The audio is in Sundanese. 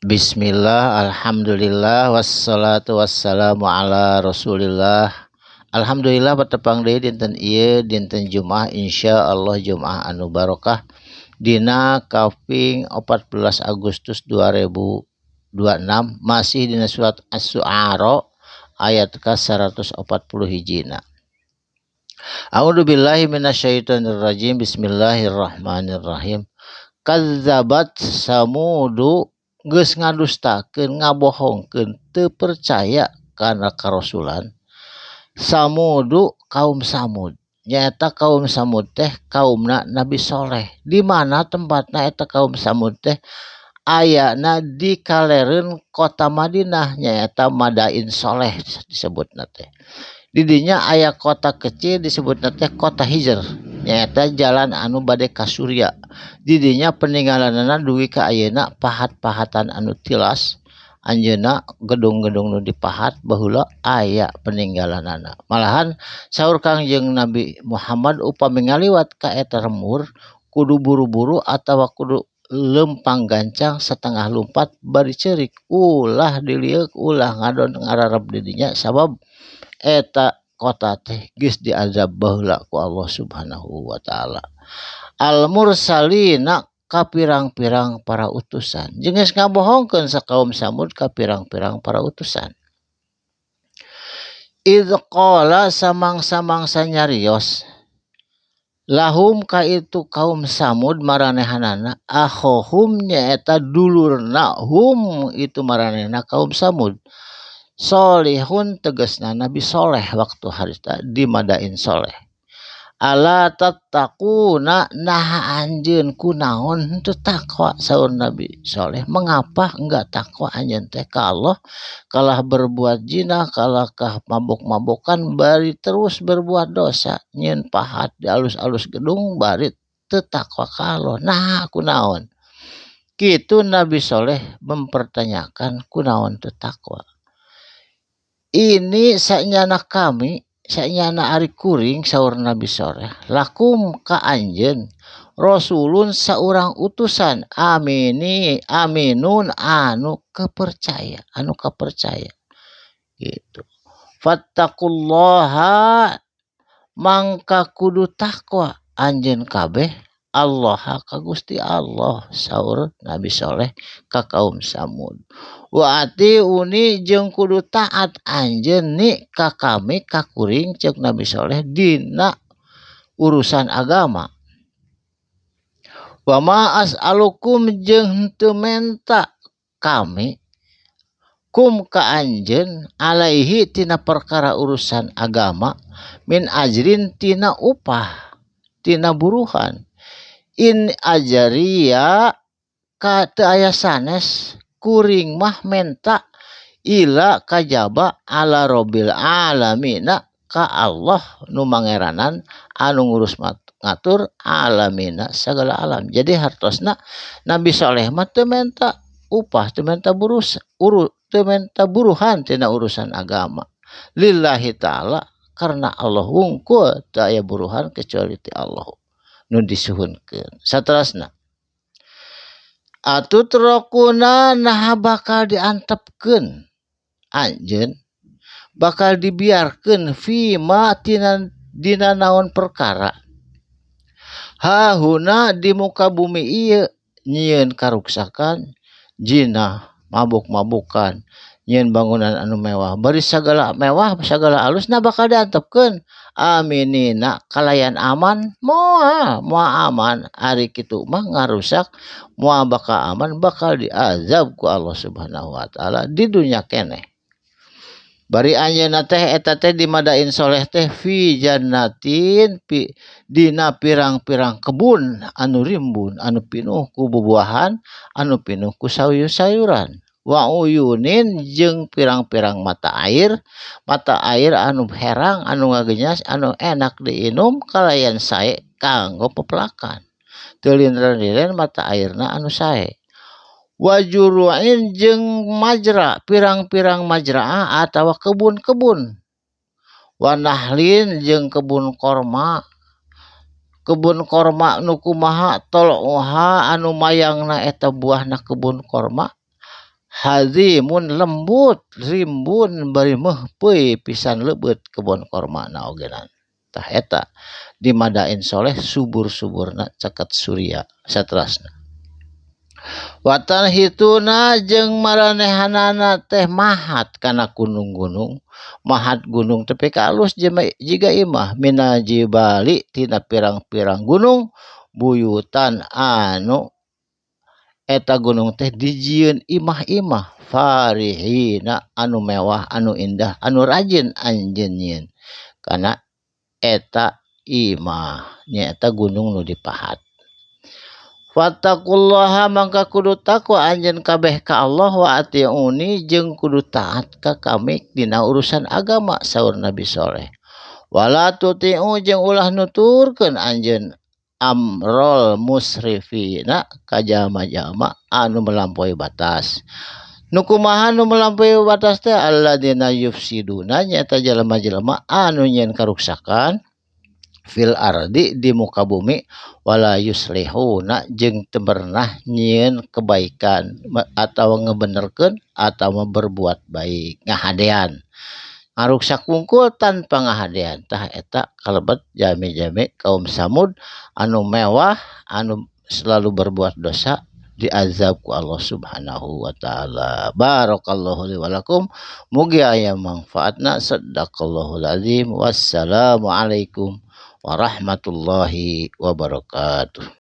Bismillah, alhamdulillah, wassalatu wassalamu ala rasulillah. Alhamdulillah bertepang deui dinten ieu dinten Jumaah, insyaallah Jumaah anu barokah dina kaping 14 Agustus 2026, masih dina surat Asy-Syu'ara ayat ke 140 hijina. A'udzubillahi minasyaitonirrajim. Bismillahirrahmanirrahim. Kadzabat samudu, geus ngadustakeun, ngabohongkeun, teu percaya kana karasulan. Samudu kaum Samud, nyaeta kaum Samud teh kaumna Nabi Soleh. Di mana tempatna eta kaum Samud teh? Ayana di kalereun kota Madinah, nyaeta Madain Soleh disebutna teh. Di dinya aya kota kecil disebutna teh kota Hijr, nyaeta jalan anu bade ka Surya. Di dinya peninggalanna duwi ka ayeuna pahat-pahatan anu tilas. Anjeunna gedung-gedung nu dipahat baheula aya peninggalanna. Malahan saur Kangjeng Nabi Muhammad upami ngaliwat ka eta remur kudu buru-buru atawa kudu lempang gancang setengah lumpat bari ceurik ulah dilieuk ulah ngadon ngararep di dinya sabab eta kota teh geus diazab baheula ku Allah Subhanahu wa taala. Al mursalina ka pirang-pirang para utusan. Jeung geus ngabohongkeun sakaum Samud ka pirang-pirang para utusan. Idz qala samangsa-mangsa nyarios lahum ka itu kaum Samud maranehanana akhohum nyaeta dulurna hum itu maranehna kaum Samud. Solihun tegasna Nabi Soleh waktu harita di Madain Soleh. Ala tattaquna naha anjeun kunaon henteu takwa saur Nabi Soleh. Mengapa enggak takwa anjeun teh ka Allah, kalah berbuat zina, kalah mabok-mabokan, bari terus berbuat dosa, nyeun pahat di alus-alus gedung bari teu takwa ka Allah. Nah kunaon? Kitu Nabi Soleh mempertanyakan kunaon teu takwa. Ini sanyana kami, sanyana ari kuring saur Nabi Soleh, lakum ka anjeun rasulun saurang utusan aminun anu kepercaya gitu. Fattaqullaha mangka kudu takwa anjeun kabeh Allah ka Gusti Allah saur Nabi Soleh ka kaum Samud. Wa atiuni jeung kudu taat anjeun ni ka kami ka kuring ceuk Nabi Soleh dina urusan agama. Wa ma as'alukum jeung henteu menta kami kum ka anjeun alaihi tina perkara urusan agama min ajrin tina upah tina buruhan. In ajariya ka teu aya sanes kuring mah menta ila kajaba ala rabbil alamina ka Allah nu mangeranan anu ngurus ngatur alamina sagala alam. Jadi hartosna Nabi Soleh mah teu menta upah, teu menta teu menta buruhan tina urusan agama. Lillahi ta'ala karena Allah wungkul teu aya buruhan kecuali ti Allah nu disuhunkeun. Saterusna atutrokuna nah bakal diantepkeun anjeun, bakal dibiarkeun fima dina naon perkara hahuna di muka bumi ieu nyieun karuksakan, zina, mabuk-mabukan, nyieun bangunan anu mewah, bari sagala mewah sagala alusna bakal diantepkeun aminina kalayan aman, moal aman ari kitu mah ngarusak moal bakal aman bakal diazab ku Allah Subhanahu wa taala di dunya keneh. Bari anjeunna teh eta teh di Madain Soleh teh fi jannatin dina pirang-pirang kebun anu rimbun, anu pinuh ku bubuahan, anu pinuh ku sayur-sayuran. Wa uyunin jeung pirang-pirang mata air anu herang, anu ngagenyas, anu enak diinum kalayan sae kanggo pepelakan. Teu liren-liren mata airna anu sae. Wajuruin jeung majra pirang-pirang majraah atawa kebun-kebun. Wanahlin jeung kebun korma nu kumaha toloha anu mayangna eta buahna kebun korma hazimun lembut rimbun bari mehpeuy pisan leubeut kebon kormana ogenan tah eta dimadain soleh subur-suburna caket surya saterasna. Watan hituna jeung maranehanana teh mahat kana gunung-gunung, mahat gunung tepi ka alus jiga imah mina jibali tina pirang-pirang gunung buyutan anu eta gunung teh dijieun imah-imah farihina anu mewah anu indah anu rajin anjeun nyieun kana eta imah nyaeta gunung nu dipahat. Fattaqullaha mangka kudu takwa anjeun kabeh ka Allah wa atiuni jeung kudu taat ka kami dina urusan agama saur Nabi Saleh. Wala tuti'u jeung ulah nuturkeun anjeun amrol musrifina ka jalma-jalma anu melampaui batas. Nu kumaha nu melampaui batas teh alladzina yufsiduna nyaeta jalma-jalma anu nyieun karuksakan fil ardi di muka bumi wala yuslihuna jeung teu pernah nyieun kebaikan atau ngebenerkeun atau berbuat baik ngahadean ngaruksak wungkul tanpa ngahadean tah eta kalebet jami-jami kaum Samud anu mewah anu selalu berbuat dosa diazab ku Allah Subhanahu wa taala. Barakallahu li wa lakum mugi aya manfaatna sadaqallahul azim. Wassalamu alaikum warahmatullahi wabarakatuh.